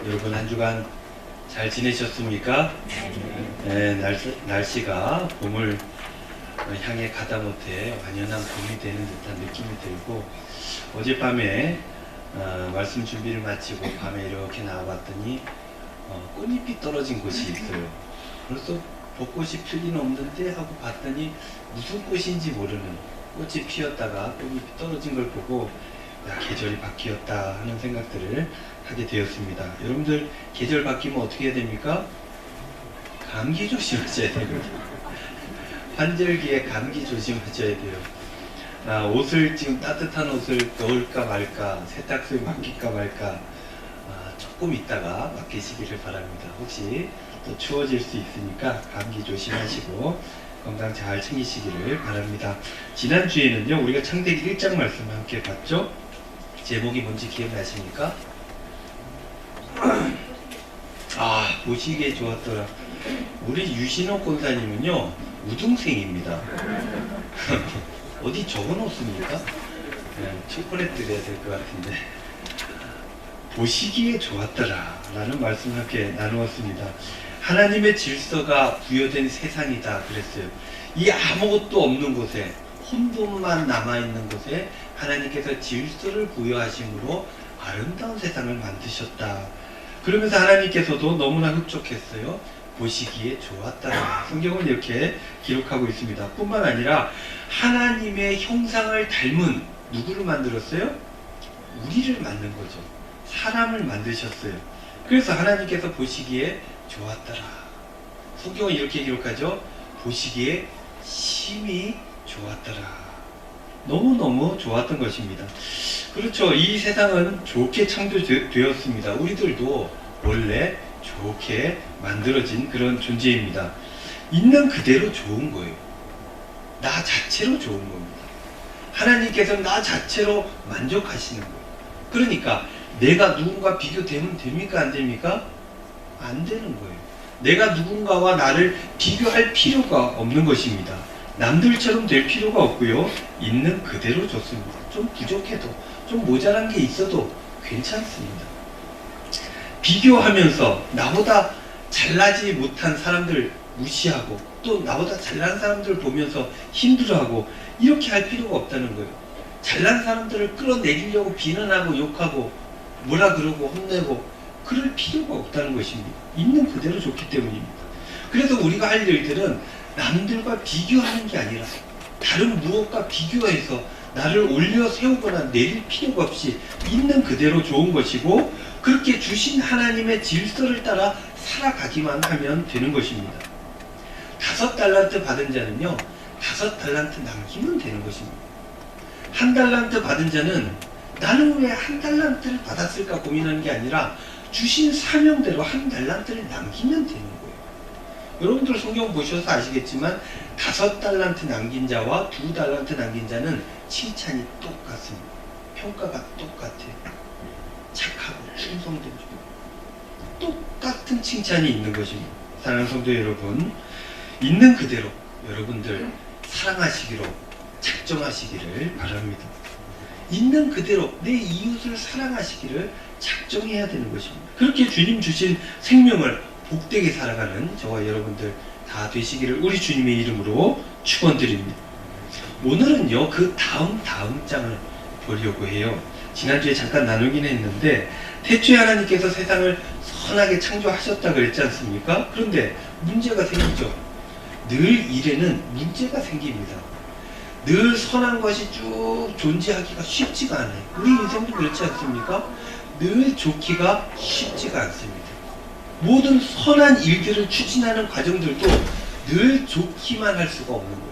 여러분 한 주간 잘 지내셨습니까? 네, 날씨가 봄을 향해 가다 못해 완연한 봄이 되는 듯한 느낌이 들고, 어젯밤에 말씀 준비를 마치고 밤에 이렇게 나와봤더니 꽃잎이 떨어진 곳이 있어요. 벌써 벚꽃이 필 리는 없는데 하고 봤더니 무슨 꽃인지 모르는 꽃이 피었다가 꽃잎이 떨어진 걸 보고, 야, 계절이 바뀌었다 하는 생각들을 하게 되었습니다. 여러분들 계절 바뀌면 어떻게 해야 됩니까? 감기 조심하셔야 됩니다. 환절기에 감기 조심하셔야 돼요. 옷을 지금 따뜻한 옷을 넣을까 말까, 세탁소에 맡길까 말까, 조금 있다가 맡기시기를 바랍니다. 혹시 또 추워질 수 있으니까 감기 조심하시고 건강 잘 챙기시기를 바랍니다. 지난주에는요, 우리가 창세기 1장 말씀을 함께 봤죠? 제목이 뭔지 기억나십니까? 보시기에 좋았더라. 우리 유신옥 권사님은요, 우등생입니다. 어디 적어놓습니까? 초콜릿 드려야 될 것 같은데. 보시기에 좋았더라 라는 말씀을 함께 나누었습니다. 하나님의 질서가 부여된 세상이다 그랬어요. 이 아무것도 없는 곳에, 혼돈만 남아있는 곳에 하나님께서 질서를 부여하심으로 아름다운 세상을 만드셨다. 그러면서 하나님께서도 너무나 흡족했어요. 보시기에 좋았다. 성경은 이렇게 기록하고 있습니다. 뿐만 아니라 하나님의 형상을 닮은 누구를 만들었어요? 우리를 만든 거죠. 사람을 만드셨어요. 그래서 하나님께서 보시기에 좋았더라. 성경은 이렇게 기록하죠. 보시기에 심히 좋았더라. 너무너무 좋았던 것입니다. 그렇죠. 이 세상은 좋게 창조되었습니다. 우리들도 원래 좋게 만들어진 그런 존재입니다. 있는 그대로 좋은 거예요. 나 자체로 좋은 겁니다. 하나님께서는 나 자체로 만족하시는 거예요. 그러니까 내가 누군가 비교되면 됩니까? 안 됩니까? 안 되는 거예요. 내가 누군가와 나를 비교할 필요가 없는 것입니다. 남들처럼 될 필요가 없고요. 있는 그대로 좋습니다. 좀 부족해도, 좀 모자란 게 있어도 괜찮습니다. 비교하면서 나보다 잘나지 못한 사람들 무시하고, 또 나보다 잘난 사람들 보면서 힘들어하고, 이렇게 할 필요가 없다는 거예요. 잘난 사람들을 끌어내리려고 비난하고 욕하고 뭐라 그러고 혼내고 그럴 필요가 없다는 것입니다. 있는 그대로 좋기 때문입니다. 그래서 우리가 할 일들은 남들과 비교하는 게 아니라 다른 무엇과 비교해서 나를 올려 세우거나 내릴 필요가 없이 있는 그대로 좋은 것이고, 그렇게 주신 하나님의 질서를 따라 살아가기만 하면 되는 것입니다. 5달란트 받은 자는요, 5달란트 남기면 되는 것입니다. 1달란트 받은 자는 나는 왜 1달란트를 받았을까 고민하는 게 아니라 주신 사명대로 1달란트를 남기면 되는 거예요. 여러분들 성경 보셔서 아시겠지만 5달란트 남긴 자와 2달란트 남긴 자는 칭찬이 똑같습니다. 평가가 똑같아요. 착하고 충성된 주, 똑같은 칭찬이 있는 것입니다. 사랑하는 성도 여러분, 있는 그대로 여러분들 사랑하시기로 작정하시기를 바랍니다. 있는 그대로 내 이웃을 사랑하시기를 작정해야 되는 것입니다. 그렇게 주님 주신 생명을 복되게 살아가는 저와 여러분들 다 되시기를 우리 주님의 이름으로 축원드립니다. 오늘은요, 그 다음 장을 보려고 해요. 지난주에 잠깐 나누긴 했는데, 태초에 하나님께서 세상을 선하게 창조하셨다 그랬지 않습니까? 그런데 문제가 생기죠. 늘 일에는 문제가 생깁니다. 늘 선한 것이 쭉 존재하기가 쉽지가 않아요. 우리 인생도 그렇지 않습니까? 늘 좋기가 쉽지가 않습니다. 모든 선한 일들을 추진하는 과정들도 늘 좋기만 할 수가 없는 거예요.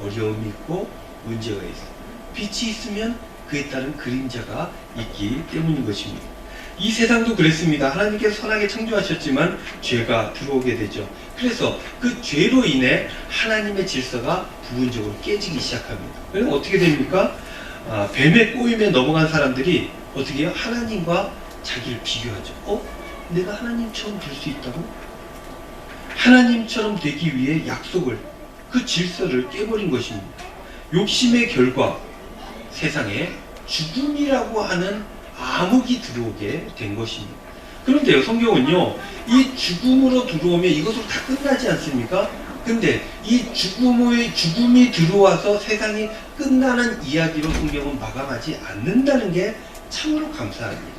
어려움이 있고 문제가 있어요. 빛이 있으면 그에 따른 그림자가 있기 때문인 것입니다. 이 세상도 그랬습니다. 하나님께서 선하게 창조하셨지만 죄가 들어오게 되죠. 그래서 그 죄로 인해 하나님의 질서가 부분적으로 깨지기 시작합니다. 그래서 어떻게 됩니까? 뱀의 꼬임에 넘어간 사람들이 어떻게 해요? 하나님과 자기를 비교하죠. 내가 하나님처럼 될 수 있다고? 하나님처럼 되기 위해 약속을, 그 질서를 깨버린 것입니다. 욕심의 결과 세상에 죽음이라고 하는 암흑이 들어오게 된 것입니다. 그런데요, 성경은요, 이 죽음으로 들어오면 이것으로 다 끝나지 않습니까? 근데 이 죽음이 들어와서 세상이 끝나는 이야기로 성경은 마감하지 않는다는 게 참으로 감사한 일이에요.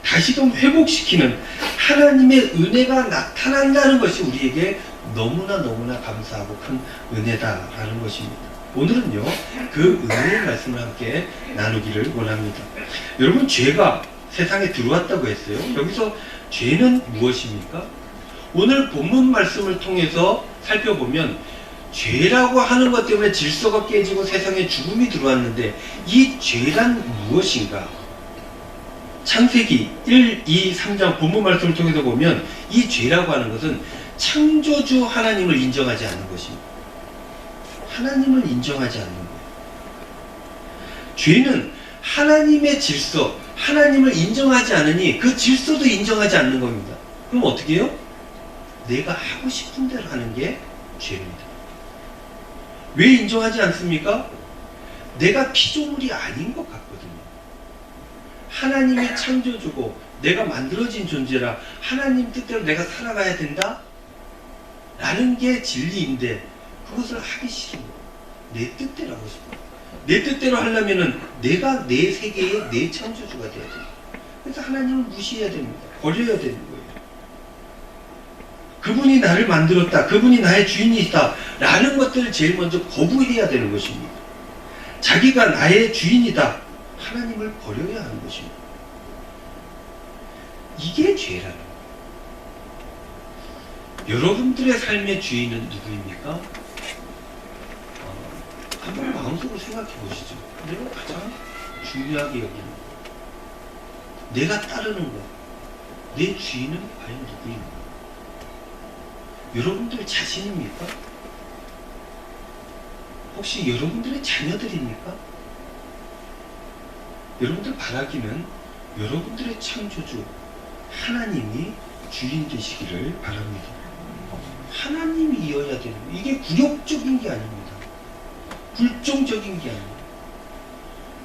다시금 회복시키는 하나님의 은혜가 나타난다는 것이 우리에게 너무나 감사하고 큰 은혜다라는 것입니다. 오늘은요, 그 은혜의 말씀을 함께 나누기를 원합니다. 여러분, 죄가 세상에 들어왔다고 했어요. 여기서 죄는 무엇입니까? 오늘 본문 말씀을 통해서 살펴보면 죄라고 하는 것 때문에 질서가 깨지고 세상에 죽음이 들어왔는데 이 죄란 무엇인가? 창세기 1, 2, 3장 본문 말씀을 통해서 보면 이 죄라고 하는 것은 창조주 하나님을 인정하지 않는 것입니다. 하나님을 인정하지 않는 거예요. 죄는 하나님의 질서, 하나님을 인정하지 않으니 그 질서도 인정하지 않는 겁니다. 그럼 어떻게 해요? 내가 하고 싶은 대로 하는 게 죄입니다. 왜 인정하지 않습니까? 내가 피조물이 아닌 것 같거든요. 하나님의 창조주고 내가 만들어진 존재라 하나님 뜻대로 내가 살아가야 된다? 라는 게 진리인데 그것을 하기 싫은 거예요. 내 뜻대로 하고 싶어요. 내 뜻대로 하려면은 내가 내 세계의 내 창조주가 돼야 돼요. 그래서 하나님을 무시해야 됩니다. 버려야 되는 거예요. 그분이 나를 만들었다. 그분이 나의 주인이다. 라는 것들을 제일 먼저 거부해야 되는 것입니다. 자기가 나의 주인이다. 하나님을 버려야 하는 것입니다. 이게 죄라는 거예요. 여러분들의 삶의 주인은 누구입니까? 한번 마음속으로 생각해 보시죠. 내가 가장 중요하게 여기는 것, 내가 따르는 것, 내 주인은 과연 누구입니까? 여러분들 자신입니까? 혹시 여러분들의 자녀들입니까? 여러분들 바라기는 여러분들의 창조주 하나님이 주인 되시기를 바랍니다. 하나님이어야 되는 거예요. 이게 굴욕적인 게 아닙니다. 불종적인 게 아닙니다.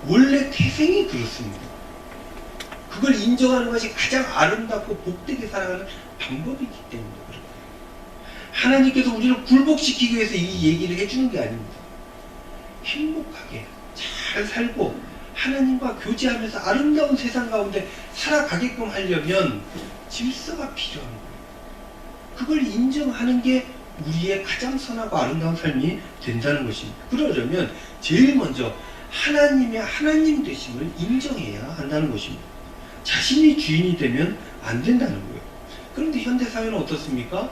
원래 태생이 그렇습니다. 그걸 인정하는 것이 가장 아름답고 복되게 살아가는 방법이기 때문에 그래요. 하나님께서 우리를 굴복시키기 위해서 이 얘기를 해주는 게 아닙니다. 행복하게 잘 살고 하나님과 교제하면서 아름다운 세상 가운데 살아가게끔 하려면 질서가 필요한 거예요. 그걸 인정하는 게 우리의 가장 선하고 아름다운 삶이 된다는 것입니다. 그러려면 제일 먼저 하나님의 하나님 되심을 인정해야 한다는 것입니다. 자신이 주인이 되면 안 된다는 거예요. 그런데 현대사회는 어떻습니까?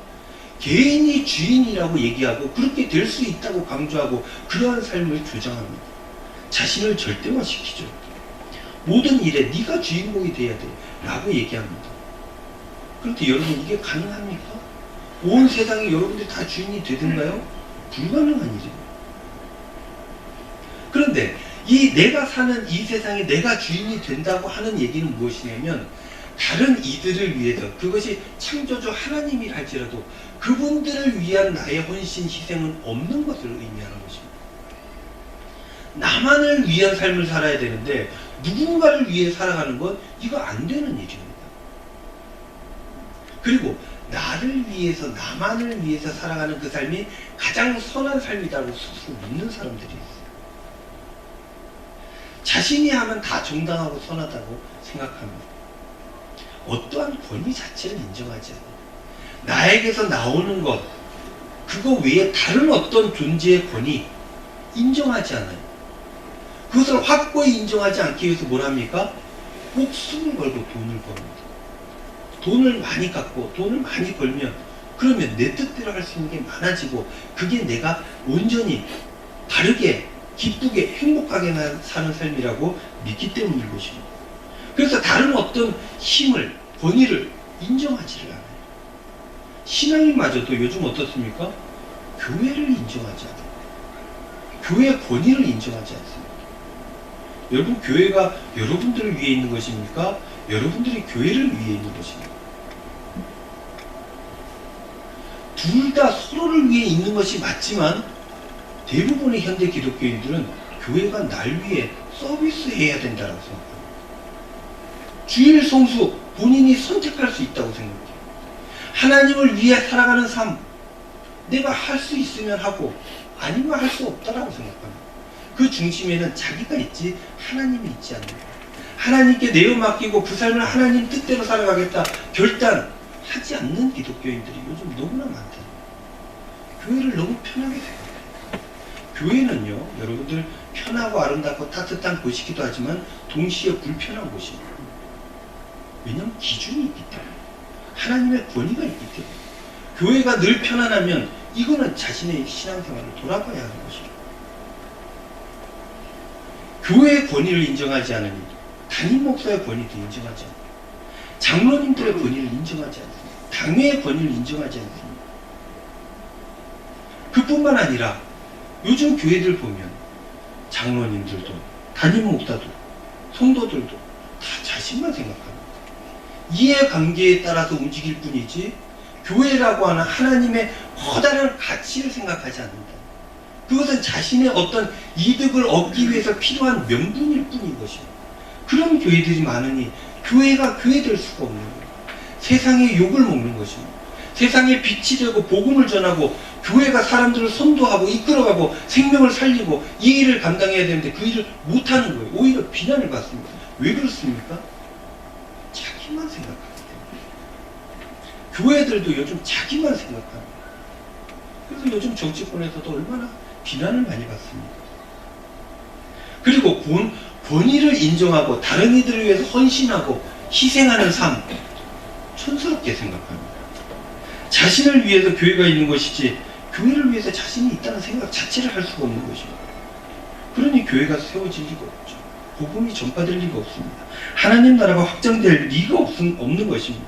개인이 주인이라고 얘기하고 그렇게 될 수 있다고 강조하고 그러한 삶을 주장합니다. 자신을 절대화시키죠. 모든 일에 네가 주인공이 돼야 돼 라고 얘기합니다. 그런데 여러분, 이게 가능합니까? 온 세상에 여러분들이 다 주인이 되든가요? 불가능한 일이에요. 그런데 이 내가 사는 이 세상에 내가 주인이 된다고 하는 얘기는 무엇이냐면 다른 이들을 위해서, 그것이 창조주 하나님이라 할지라도 그분들을 위한 나의 헌신, 희생은 없는 것을 의미하는 것입니다. 나만을 위한 삶을 살아야 되는데 누군가를 위해 살아가는 건 이거 안 되는 일입니다. 그리고 나를 위해서, 나만을 위해서 살아가는 그 삶이 가장 선한 삶이라고 스스로 믿는 사람들이 있어요. 자신이 하면 다 정당하고 선하다고 생각합니다. 어떠한 권위 자체를 인정하지 않아요. 나에게서 나오는 것, 그거 외에 다른 어떤 존재의 권위 인정하지 않아요. 그것을 확고히 인정하지 않기 위해서 뭘 합니까? 목숨을 걸고 돈을 법니다. 돈을 많이 갖고 돈을 많이 벌면 그러면 내 뜻대로 할 수 있는 게 많아지고 그게 내가 온전히 바르게 기쁘게 행복하게 사는 삶이라고 믿기 때문인 것입니다. 그래서 다른 어떤 힘을, 권위를 인정하지를 않아요. 신앙인마저도 요즘 어떻습니까? 교회를 인정하지 않아요. 교회 권위를 인정하지 않습니다. 여러분, 교회가 여러분들을 위해 있는 것입니까? 여러분들이 교회를 위해 있는 것입니다. 둘 다 서로를 위해 있는 것이 맞지만 대부분의 현대 기독교인들은 교회가 날 위해 서비스해야 된다고 생각합니다. 주일 성수 본인이 여러분이 선택할 수 있다고 생각해요. 하나님을 위해 살아가는 삶, 내가 할 수 있으면 하고 아니면 할 수 없다라고 생각합니다. 그 중심에는 자기가 있지 하나님이 있지 않는 거예요. 하나님께 내어 맡기고 그 삶을 하나님 뜻대로 살아가겠다 결단하지 않는 기독교인들이 요즘 너무나 많다. 교회를 너무 편하게 생각해요. 교회는요, 여러분들 편하고 아름답고 따뜻한 곳이기도 하지만 동시에 불편한 곳입니다. 왜냐하면 기준이 있기 때문에, 하나님의 권위가 있기 때문에. 교회가 늘 편안하면 이거는 자신의 신앙생활을 돌아봐야 하는 것입니다. 교회의 권위를 인정하지 않으니 담임 목사의 권위도 인정하지 않고, 장로님들의 권위를 인정하지 않습니다. 당회의 권위를 인정하지 않습니다. 그뿐만 아니라 요즘 교회들 보면 장로님들도 담임 목사도 성도들도 다 자신만 생각합니다. 이해관계에 따라서 움직일 뿐이지 교회라고 하는 하나님의 커다란 가치를 생각하지 않는다. 그것은 자신의 어떤 이득을 얻기 위해서 필요한 명분일 뿐인 것입니다. 그런 교회들이 많으니 교회가 교회 될 수가 없는 거예요. 세상의 욕을 먹는 것입니다. 세상에 빛이 되고 복음을 전하고 교회가 사람들을 선도하고 이끌어가고 생명을 살리고 이 일을 감당해야 되는데 그 일을 못하는 거예요. 오히려 비난을 받습니다. 왜 그렇습니까? 자기만 생각하기 때문에. 교회들도 요즘 자기만 생각합니다. 그래서 요즘 정치권에서도 얼마나 비난을 많이 받습니다. 그리고 권위를 인정하고 다른 이들을 위해서 헌신하고 희생하는 삶, 촌스럽게 생각합니다. 자신을 위해서 교회가 있는 것이지 교회를 위해서 자신이 있다는 생각 자체를 할 수가 없는 것입니다. 그러니 교회가 세워질 리가 없죠. 복음이 전파될 리가 없습니다. 하나님 나라가 확장될 리가 없는 것입니다.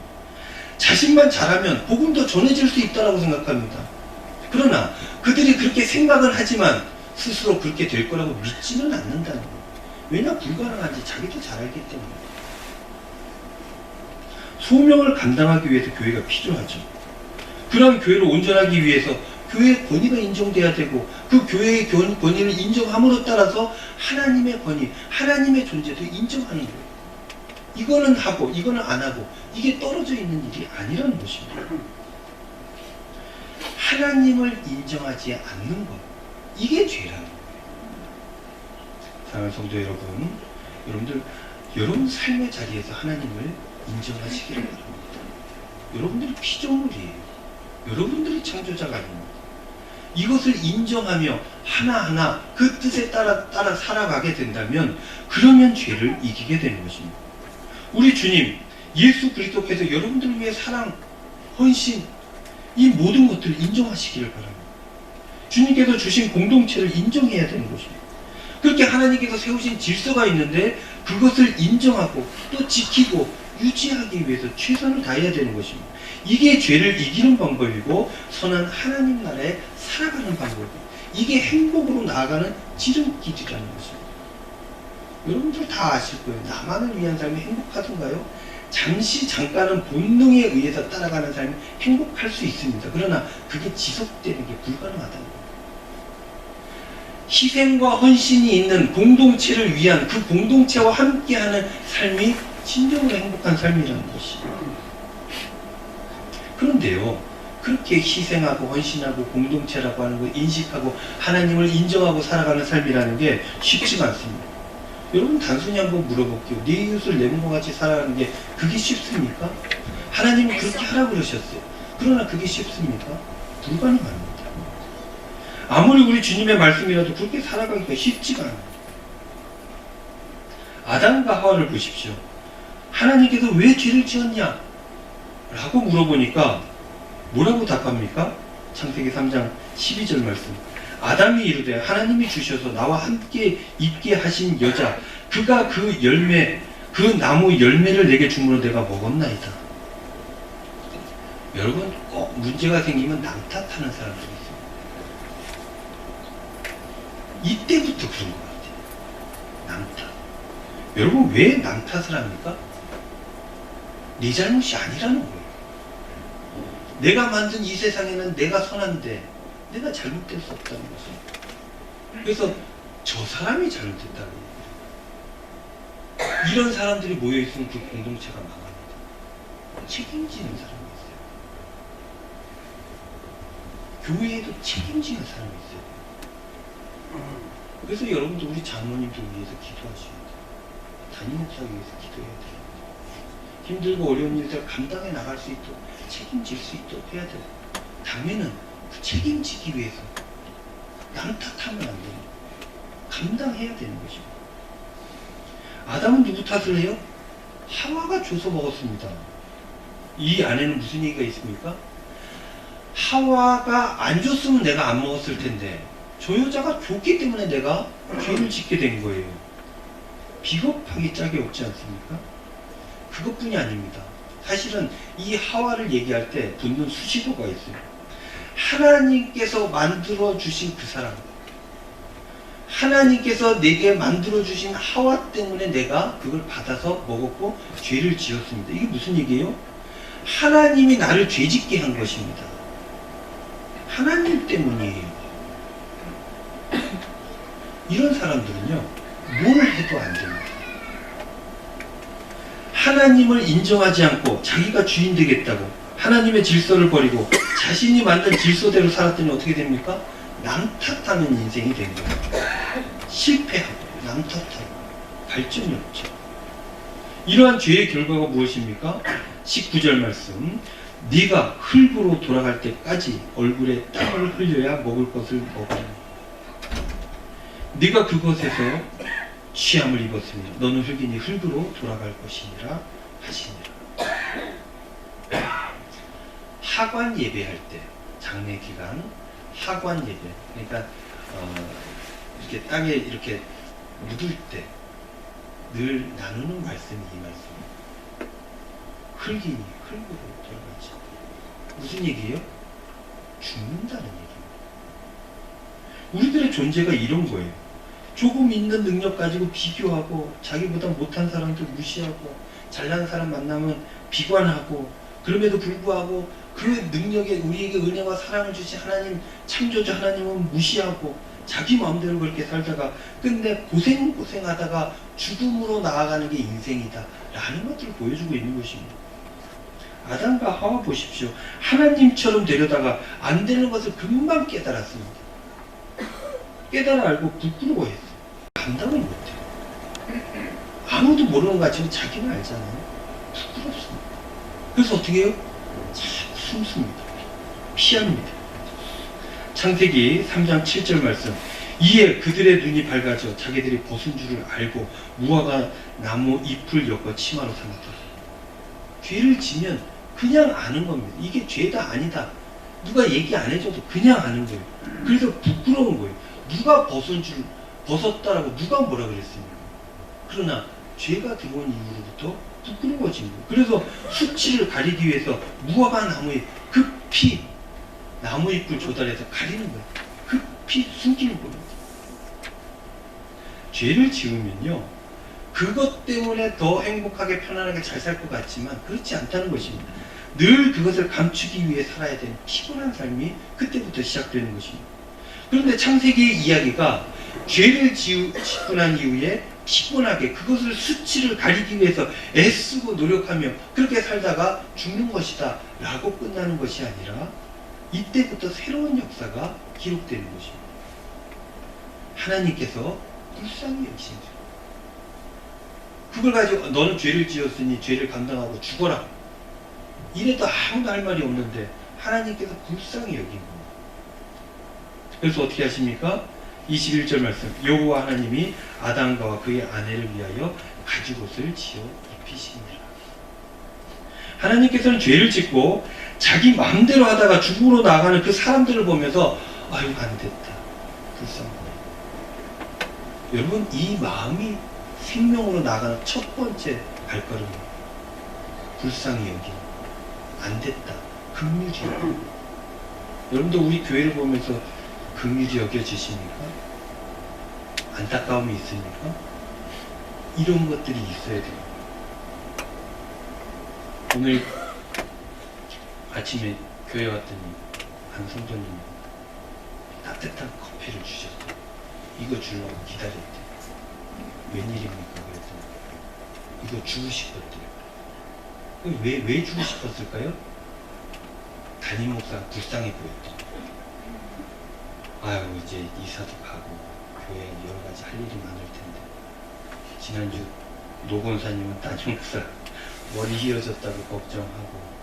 자신만 잘하면 복음도 전해질 수 있다고 생각합니다. 그러나 그들이 그렇게 생각은 하지만 스스로 그렇게 될 거라고 믿지는 않는다는 거예요. 왜냐? 불가능한지 자기도 잘 알기 때문에. 소명을 감당하기 위해서 교회가 필요하죠. 그런 교회를 온전하기 위해서 교회의 권위가 인정돼야 되고 그 교회의 권위를 인정함으로 따라서 하나님의 권위, 하나님의 존재도 인정하는 거예요. 이거는 하고 이거는 안 하고 이게 떨어져 있는 일이 아니라는 것입니다. 하나님을 인정하지 않는 것, 이게 죄라는 거예요. 사랑하는 성도 여러분, 여러분 삶의 자리에서 하나님을 인정하시기를 바랍니다. 여러분들이 피조물이에요. 여러분들이 창조자가 아닙니다. 이것을 인정하며 하나하나 그 뜻에 따라 살아가게 된다면 그러면 죄를 이기게 되는 것입니다. 우리 주님 예수 그리스도께서 여러분들을 위해 사랑, 헌신, 이 모든 것들을 인정하시기를 바랍니다. 주님께서 주신 공동체를 인정해야 되는 것입니다. 그렇게 하나님께서 세우신 질서가 있는데 그것을 인정하고 또 지키고 유지하기 위해서 최선을 다해야 되는 것입니다. 이게 죄를 이기는 방법이고 선한 하나님 나라에 살아가는 방법이고 이게 행복으로 나아가는 지름길이라는 것입니다. 여러분들 다 아실 거예요. 나만을 위한 삶이 행복하던가요? 잠깐은 본능에 의해서 따라가는 삶이 행복할 수 있습니다. 그러나 그게 지속되는 게 불가능하다는 거예요. 희생과 헌신이 있는 공동체를 위한 그 공동체와 함께하는 삶이 진정으로 행복한 삶이라는 것이죠. 그런데요, 그렇게 희생하고 헌신하고 공동체라고 하는 걸 인식하고 하나님을 인정하고 살아가는 삶이라는 게 쉽지가 않습니다. 여러분 단순히 한번 물어볼게요. 네 이웃을 내 몸과 같이 살아가는 게 그게 쉽습니까? 하나님은 그렇게 하라고 그러셨어요. 그러나 그게 쉽습니까? 불가능합니다. 아무리 우리 주님의 말씀이라도 그렇게 살아가기가 쉽지가 않아요. 아담과 하와를 보십시오. 하나님께서 왜 죄를 지었냐? 라고 물어보니까 뭐라고 답합니까? 창세기 3장 12절 말씀. 아담이 이르되 하나님이 주셔서 나와 함께 있게 하신 여자 그가 그 열매 그 나무 열매를 내게 주므로 내가 먹었나이다. 여러분 꼭 문제가 생기면 남 탓하는 사람들이 있어요. 이때부터 그런 것 같아요. 남 탓. 여러분 왜 남 탓을 합니까? 네 잘못이 아니라는 거예요. 내가 만든 이 세상에는 내가 선한데 내가 잘못될 수 없다는 것이에요. 그래서 저 사람이 잘못했다는 거예요. 이런 사람들이 모여있으면 그 공동체가 망합니다. 책임지는 사람이 있어요. 교회에도 책임지는 사람이 있어요. 그래서 여러분들 우리 장로님들 위해서 기도하셔야 돼요. 담임 목사를 위해서 기도해야 돼요. 힘들고 어려운 일들을 감당해 나갈 수 있도록 책임질 수 있도록 해야 돼요. 다음에는 그 책임지기 위해서 남 탓하면 안 돼요. 감당해야 되는 것입니다. 아담은 누구 탓을 해요? 하와가 줘서 먹었습니다. 이 안에는 무슨 얘기가 있습니까? 하와가 안 줬으면 내가 안 먹었을 텐데 저 여자가 줬기 때문에 내가 죄를 짓게 된 거예요. 비겁하기 짝이 없지 않습니까? 그것뿐이 아닙니다. 사실은 이 하와를 얘기할 때 붙는 수식어가 있어요. 하나님께서 만들어 주신 그 사람, 하나님께서 내게 만들어 주신 하와 때문에 내가 그걸 받아서 먹었고 죄를 지었습니다. 이게 무슨 얘기예요? 하나님이 나를 죄짓게 한 것입니다. 하나님 때문이에요. 이런 사람들은요, 뭘 해도 안 됩니다. 하나님을 인정하지 않고 자기가 주인 되겠다고 하나님의 질서를 버리고 자신이 만든 질서대로 살았더니 어떻게 됩니까? 남 탓하는 인생이 된 거예요. 실패하고 남 탓하고 발전이 없죠. 이러한 죄의 결과가 무엇입니까? 19절 말씀, 네가 흙으로 돌아갈 때까지 얼굴에 땀을 흘려야 먹을 것을 먹으라. 네가 그것에서 취함을 입었으니 너는 흙이니 흙으로 돌아갈 것이니라 하시니라. 하관 예배할 때, 장례 기간 하관 예배, 그러니까 이렇게 땅에 이렇게 묻을 때 늘 나누는 말씀이 이 말씀입니다. 흙이니 흙으로 돌아가지. 무슨 얘기예요? 죽는다는 얘기입니다. 우리들의 존재가 이런 거예요. 조금 있는 능력 가지고 비교하고 자기보다 못한 사람들 무시하고 잘난 사람 만나면 비관하고 그럼에도 불구하고 그 능력에 우리에게 은혜와 사랑을 주신 하나님, 창조주 하나님은 무시하고 자기 마음대로 그렇게 살다가 끝내 고생하다가 죽음으로 나아가는 게 인생이다 라는 것들을 보여주고 있는 것입니다. 아담과 하와 보십시오. 하나님처럼 되려다가 안 되는 것을 금방 깨달았습니다. 깨달아 알고 부끄러워했어요. 감당을 못해요. 아무도 모르는 것 같지만 자기는 알잖아요. 부끄럽습니다. 그래서 어떻게 해요? 자꾸 숨습니다. 피합니다. 창세기 3장 7절 말씀, 이에 그들의 눈이 밝아져 자기들이 벗은 줄을 알고 무화과 나무 잎을 엮어 치마로 삼았더라. 죄를 지면 그냥 아는 겁니다. 이게 죄다 아니다. 누가 얘기 안 해줘도 그냥 아는 거예요. 그래서 부끄러운 거예요. 누가 벗었다라고 누가 뭐라 그랬습니까? 그러나 죄가 들어온 이후로부터 부끄러워진 거예요. 그래서 수치를 가리기 위해서 무화과 나무에 급히 나무잎을 조달해서 가리는 거예요. 급히 숨기는 겁니다. 죄를 지으면요, 그것 때문에 더 행복하게 편안하게 잘 살 것 같지만 그렇지 않다는 것입니다. 늘 그것을 감추기 위해 살아야 되는 피곤한 삶이 그때부터 시작되는 것입니다. 그런데 창세기의 이야기가 죄를 짓고 난 이후에 피곤하게 그것을 수치를 가리기 위해서 애쓰고 노력하며 그렇게 살다가 죽는 것이다 라고 끝나는 것이 아니라 이때부터 새로운 역사가 기록되는 것입니다. 하나님께서 불쌍히 여기신 줄. 그걸 가지고 너는 죄를 지었으니 죄를 감당하고 죽어라. 이래도 아무도 할 말이 없는데 하나님께서 불쌍히 여긴 겁니다. 그래서 어떻게 하십니까? 21절 말씀, 여호와 하나님이 아담과 그의 아내를 위하여 가죽옷을 지어 입히시니라. 하나님께서는 죄를 짓고 자기 마음대로 하다가 죽음으로 나가는 그 사람들을 보면서 아유 안 됐다, 불쌍하다. 여러분, 이 마음이 생명으로 나가는 첫 번째 발걸음입니다. 불쌍히 여기 안 됐다, 긍휼히 여기. 여러분도 우리 교회를 보면서 긍휼히 여겨지십니까? 안타까움이 있습니까? 이런 것들이 있어야 돼요. 오늘 아침에 교회 왔더니 한 성도님이 따뜻한 커피를 주셨어요. 이거 주려고 기다렸대요. 웬일입니까? 그랬더니 이거 주고 싶었대요. 왜 주고 싶었을까요? 담임 목사가 불쌍해 보였죠. 아유, 이제 이사도 가고 교회에 여러 가지 할 일이 많을 텐데. 지난주 노 권사님은 담임 목사 머리 휘어졌다고 걱정하고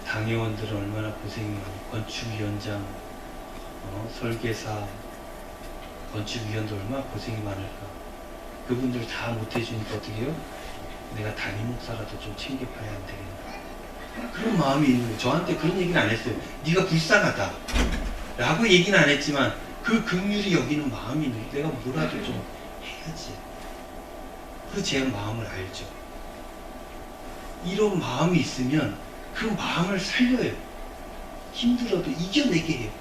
당회원들은 얼마나 고생이 많고 건축위원장, 설계사, 건축위원도 얼마나 고생이 많을까. 그분들 다 못해주니까 어떻게 해요? 내가 담임 목사라도 좀 챙겨봐야 안 되겠나. 그런 마음이 있는 거예요. 저한테 그런 얘기는 안 했어요. 네가 불쌍하다 라고 얘기는 안 했지만 그 긍휼히 여기는 마음이 있는 거예요. 내가 뭐라도 좀 해야지. 그 제 마음을 알죠. 이런 마음이 있으면 그 마음을 살려요. 힘들어도 이겨내게 해요.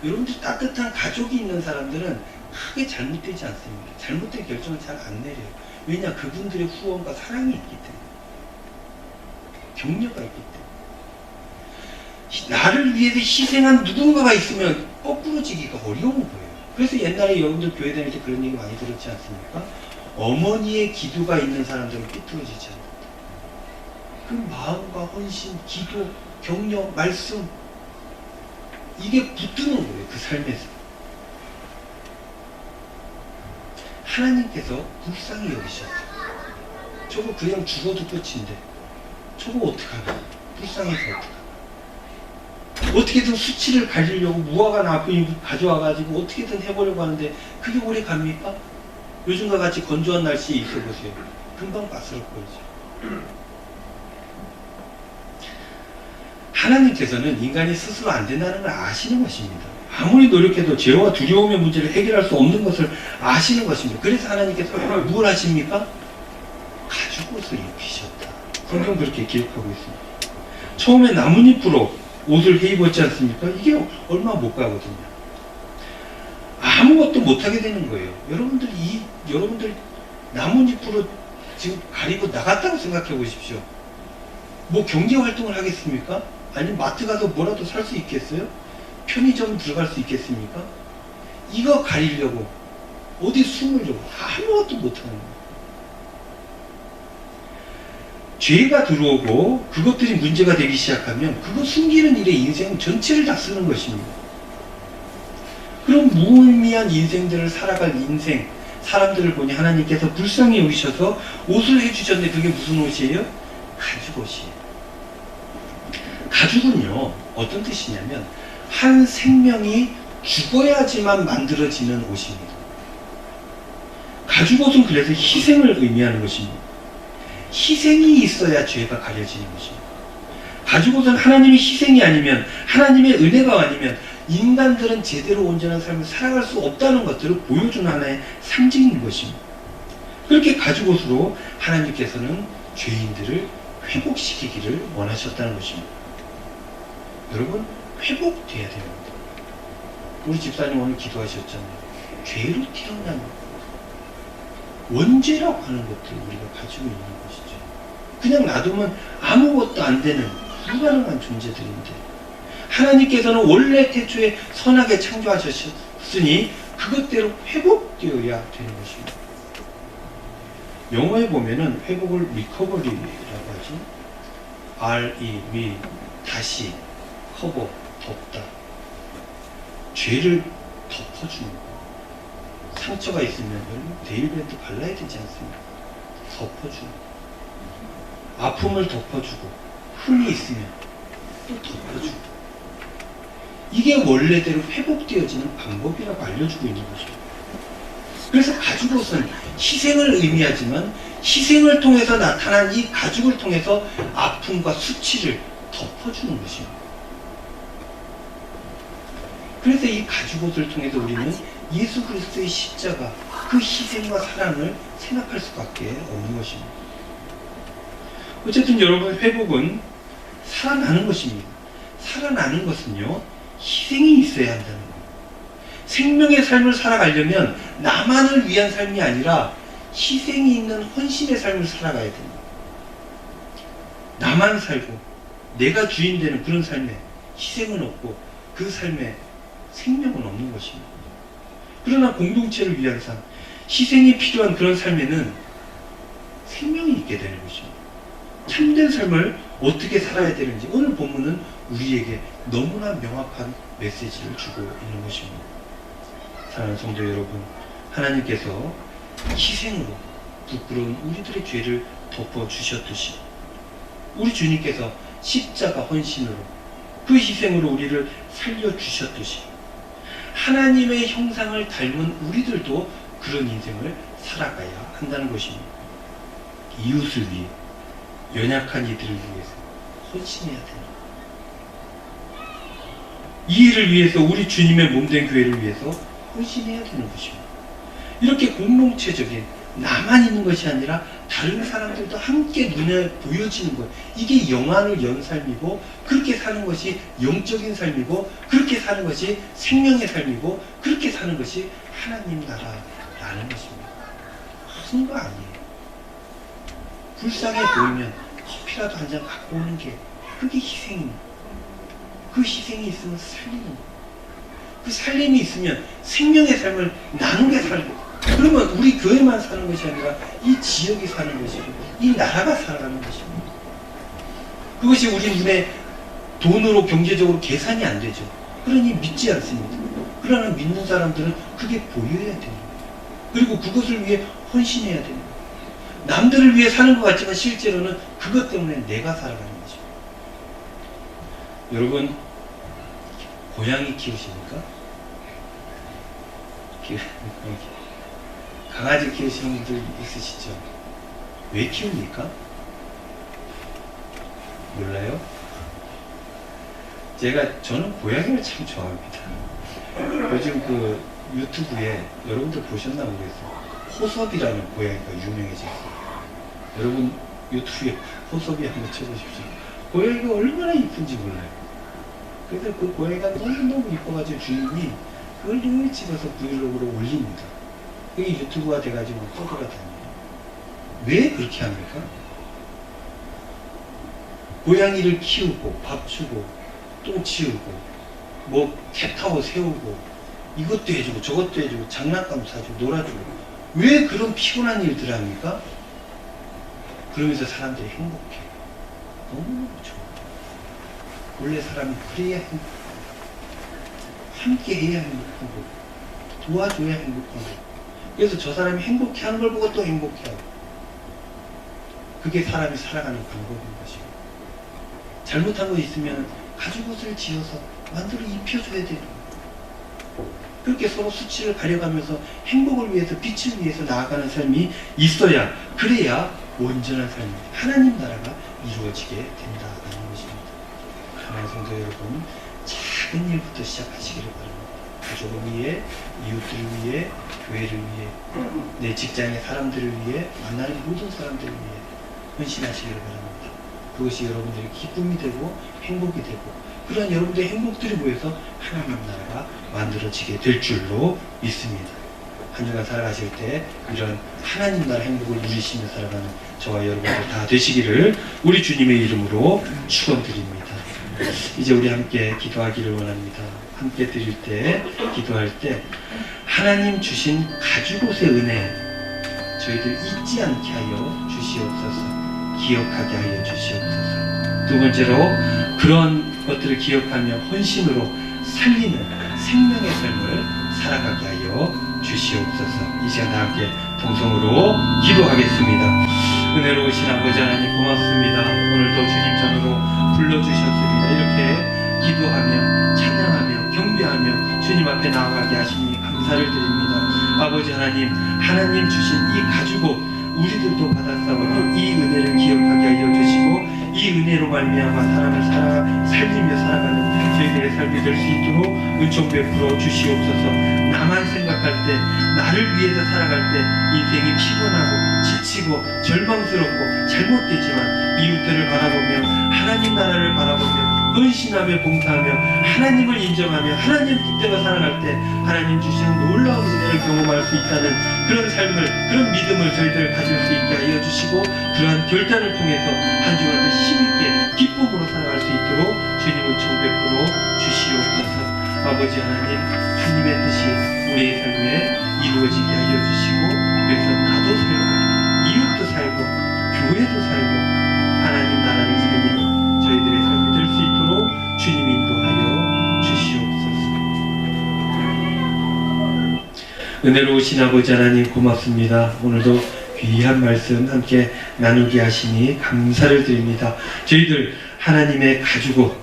여러분들 따뜻한 가족이 있는 사람들은 크게 잘못되지 않습니다. 잘못된 결정을 잘 안 내려요. 왜냐? 그분들의 후원과 사랑이 있기 때문에. 격려가 있기 때문에. 나를 위해서 희생한 누군가가 있으면 거꾸로지기가 어려운 거예요. 그래서 옛날에 여러분들 교회 다닐 때 그런 얘기 많이 들었지 않습니까? 어머니의 기도가 있는 사람들은 삐뚤어지지 않아요. 그 마음과 헌신, 기도, 격려, 말씀 이게 붙드는 거예요. 그 삶에서. 하나님께서 불쌍히 여기셨어요. 저거 그냥 죽어도 끝인데 저거 어떡하나. 불쌍해서 어떡하나. 어떻게든 수치를 가지려고 무화과 나무 가져와가지고 어떻게든 해보려고 하는데 그게 오래 갑니까? 요즘과 같이 건조한 날씨에 있어보세요. 금방 바스럭거리죠. 하나님께서는 인간이 스스로 안 된다는 걸 아시는 것입니다. 아무리 노력해도 죄와 두려움의 문제를 해결할 수 없는 것을 아시는 것입니다. 그래서 하나님께서 뭘 하십니까? 가죽옷을 입히셨다. 성경 그렇게 기록하고 있습니다. 처음에 나뭇잎으로 옷을 해 입었지 않습니까? 이게 얼마 못 가거든요. 아무것도 못하게 되는 거예요. 여러분들 나뭇잎으로 지금 가리고 나갔다고 생각해 보십시오. 뭐 경제 활동을 하겠습니까? 아니면 마트 가서 뭐라도 살 수 있겠어요? 편의점 들어갈 수 있겠습니까? 이거 가리려고 어디 숨으려고 아무것도 못하는 거예요. 죄가 들어오고 그것들이 문제가 되기 시작하면 그거 숨기는 일에 인생 전체를 다 쓰는 것입니다. 그런 무의미한 인생들을 살아갈 인생, 사람들을 보니 하나님께서 불쌍히 여기셔서 옷을 해주셨는데 그게 무슨 옷이에요? 가죽옷이에요. 가죽은요, 어떤 뜻이냐면 한 생명이 죽어야지만 만들어지는 옷입니다. 가죽옷은 그래서 희생을 의미하는 것입니다. 희생이 있어야 죄가 가려지는 것입니다. 가죽옷은 하나님의 희생이 아니면, 하나님의 은혜가 아니면 인간들은 제대로 온전한 삶을 살아갈 수 없다는 것들을 보여주는 하나의 상징인 것입니다. 그렇게 가죽옷으로 하나님께서는 죄인들을 회복시키기를 원하셨다는 것입니다. 여러분, 회복돼야 됩니다. 우리 집사님 오늘 기도하셨잖아요. 죄로 태어난 원죄라고 하는 것들 우리가 가지고 있는 것이죠. 그냥 놔두면 아무것도 안 되는 불가능한 존재들인데 하나님께서는 원래 태초에 선하게 창조하셨으니 그것대로 회복되어야 되는 것입니다. 영어에 보면은 회복을 리커버리라고 하죠. R-E, 다시, 커버, 덮다. 죄를 덮어주는 거예요. 상처가 있으면 데일밴드 발라야 되지 않습니까? 덮어주는 거예요. 아픔을 덮어주고 흠이 있으면 또 덮어주고 이게 원래대로 회복되어지는 방법이라고 알려주고 있는 것입니다. 그래서 가죽옷은 희생을 의미하지만 희생을 통해서 나타난 이 가죽을 통해서 아픔과 수치를 덮어주는 것입니다. 그래서 이 가죽옷을 통해서 우리는 예수 그리스도의 십자가, 그 희생과 사랑을 생각할 수밖에 없는 것입니다. 어쨌든 여러분, 회복은 살아나는 것입니다. 살아나는 것은요, 희생이 있어야 한다는 거예요. 생명의 삶을 살아가려면 나만을 위한 삶이 아니라 희생이 있는 헌신의 삶을 살아가야 됩니다. 나만 살고 내가 주인 되는 그런 삶에 희생은 없고 그 삶에 생명은 없는 것입니다. 그러나 공동체를 위한 삶, 희생이 필요한 그런 삶에는 생명이 있게 되는 것입니다. 참된 삶을 어떻게 살아야 되는지 오늘 본문은 우리에게 너무나 명확한 메시지를 주고 있는 것입니다. 사랑하는 성도 여러분, 하나님께서 희생으로 부끄러운 우리들의 죄를 덮어주셨듯이 우리 주님께서 십자가 헌신으로 그 희생으로 우리를 살려주셨듯이 하나님의 형상을 닮은 우리들도 그런 인생을 살아가야 한다는 것입니다. 이웃을 위해, 연약한 이들을 위해서 헌신해야 됩니다. 이 일을 위해서 우리 주님의 몸된 교회를 위해서 헌신해야 되는 것입니다. 이렇게 공동체적인 나만 있는 것이 아니라 다른 사람들도 함께 눈에 보여지는 것, 이게 영안을 연 삶이고 그렇게 사는 것이 영적인 삶이고 그렇게 사는 것이 생명의 삶이고 그렇게 사는 것이 하나님 나라라는 것입니다. 무슨 거 아니에요. 불쌍해 보이면 커피라도 한 잔 갖고 오는 게 그게 희생입니다. 그 희생이 있으면 살리는 거예요. 그 살림이 있으면 생명의 삶을 나누게 살고, 그러면 우리 교회만 사는 것이 아니라 이 지역이 사는 것이고 이 나라가 살아가는 것입니다. 그것이 우리 눈에 돈으로 경제적으로 계산이 안 되죠. 그러니 믿지 않습니다. 그러나 믿는 사람들은 그게 보여야 됩니다. 그리고 그것을 위해 헌신해야 됩니다. 남들을 위해 사는 것 같지만 실제로는 그것 때문에 내가 살아가는 것입니다. 여러분, 고양이 키우십니까? 강아지 키우시는 분들 있으시죠? 왜 키웁니까? 몰라요? 저는 고양이를 참 좋아합니다. 요즘 그 유튜브에 여러분들 보셨나 모르겠어요. 호섭이라는 고양이가 유명해졌어요. 여러분 유튜브에 호섭이 한번 쳐보십시오. 고양이가 얼마나 이쁜지 몰라요. 그래서 그 고양이가 너무너무 이뻐가지고 주인이 그걸 늘 집어서 브이로그로 올립니다. 그게 유튜브가 돼가지고 떠돌아다녀요. 왜 그렇게 합니까? 고양이를 키우고 밥 주고 똥 치우고 뭐 캣타워 세우고 이것도 해주고 저것도 해주고 장난감 사주고 놀아주고 왜 그런 피곤한 일들을 합니까? 그러면서 사람들이 행복해. 너무너무 좋아. 원래 사람이 그래야 행복해. 함께 해야 행복한 거고 도와줘야 행복한 거고. 그래서 저 사람이 행복해하는 걸 보고 또 행복해하고, 그게 사람이 살아가는 방법인 것이고, 잘못한 거 있으면 가죽옷을 지어서 만들어 입혀줘야 되는 거예요. 그렇게 서로 수치를 가려가면서 행복을 위해서, 빛을 위해서 나아가는 삶이 있어야, 그래야 온전한 삶입니다. 하나님 나라가 이루어지게 된다는 것입니다. 하나님 성도 여러분, 작은 일부터 시작하시기를 바랍니다. 가족을 위해, 이웃들을 위해, 교회를 위해, 내 직장의 사람들을 위해, 만나는 모든 사람들을 위해 헌신하시기를 바랍니다. 그것이 여러분들의 기쁨이 되고 행복이 되고, 그런 여러분들의 행복들이 모여서 하나님 나라가 만들어지게 될 줄로 믿습니다. 한 주간 살아가실 때 이런 하나님 나라 행복을 누리시며 살아가는 저와 여러분들 다 되시기를 우리 주님의 이름으로 축원드립니다. 이제 우리 함께 기도하기를 원합니다. 함께 드릴 때, 기도할 때 하나님 주신 가죽옷의 은혜 저희들 잊지 않게 하여 주시옵소서. 기억하게 하여 주시옵소서. 두 번째로 그런 것들을 기억하며 헌신으로 살리는 생명의 삶을 살아가게 하여 주시옵소서. 이 시간 다 함께 동성으로 기도하겠습니다. 은혜로우신 아버지 하나님 고맙습니다. 오늘도 주님 전으로 불러주셨습니다. 이렇게 기도하며 찬양하며 경배하며 주님 앞에 나아가게 하시니 감사를 드립니다. 아버지 하나님, 하나님 주신 이 가죽옷 우리들도 받았사오니 이 은혜를 기억하게 하여 주시고 이 은혜로 말미암아 사람을 살리며 살아가는 저희들의 삶이 될 수 있도록 은총 베풀어 주시옵소서. 나만 생각할 때, 나를 위해서 살아갈 때 인생이 피곤하고 지치고 절망스럽고 잘못되지만 이웃들을 바라보며 하나님 나라를 바라보며 헌신하며 봉사하며 하나님을 인정하며 하나님 뜻대로 살아갈 때 하나님 주시는 놀라운 은혜를 경험할 수 있다는 그런 삶을, 그런 믿음을 저희들 가질 수 있게 하여 주시고, 그러한 결단을 통해서 한 주간도 힘있게 기쁨으로 살아갈 수 있도록 주님은 청백부로 주시옵소서. 아버지 하나님, 주님의 뜻이 우리의 삶에 이루어지게 하여 주시고, 그래서 나도 살고 이웃도 살고 교회도 살고 하나님 나라를 살리는 저희들의 삶이 될 수 있도록 주님 인도하여 주시옵소서. 은혜로우신 아버지 하나님 고맙습니다. 오늘도 귀한 말씀 함께 나누게 하시니 감사를 드립니다. 저희들 하나님의 가죽옷,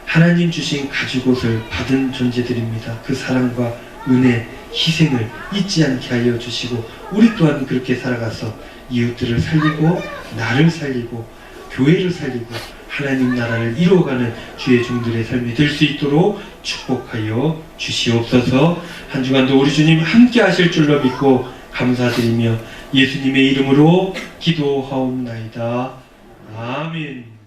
하나님 주신 가죽옷을 받은 존재들입니다. 그 사랑과 은혜, 희생을 잊지 않게 하여 주시고 우리 또한 그렇게 살아가서 이웃들을 살리고 나를 살리고 교회를 살리고 하나님 나라를 이루어가는 주의 종들의 삶이 될 수 있도록 축복하여 주시옵소서. 한 주간도 우리 주님 함께 하실 줄로 믿고 감사드리며 예수님의 이름으로 기도하옵나이다. 아멘.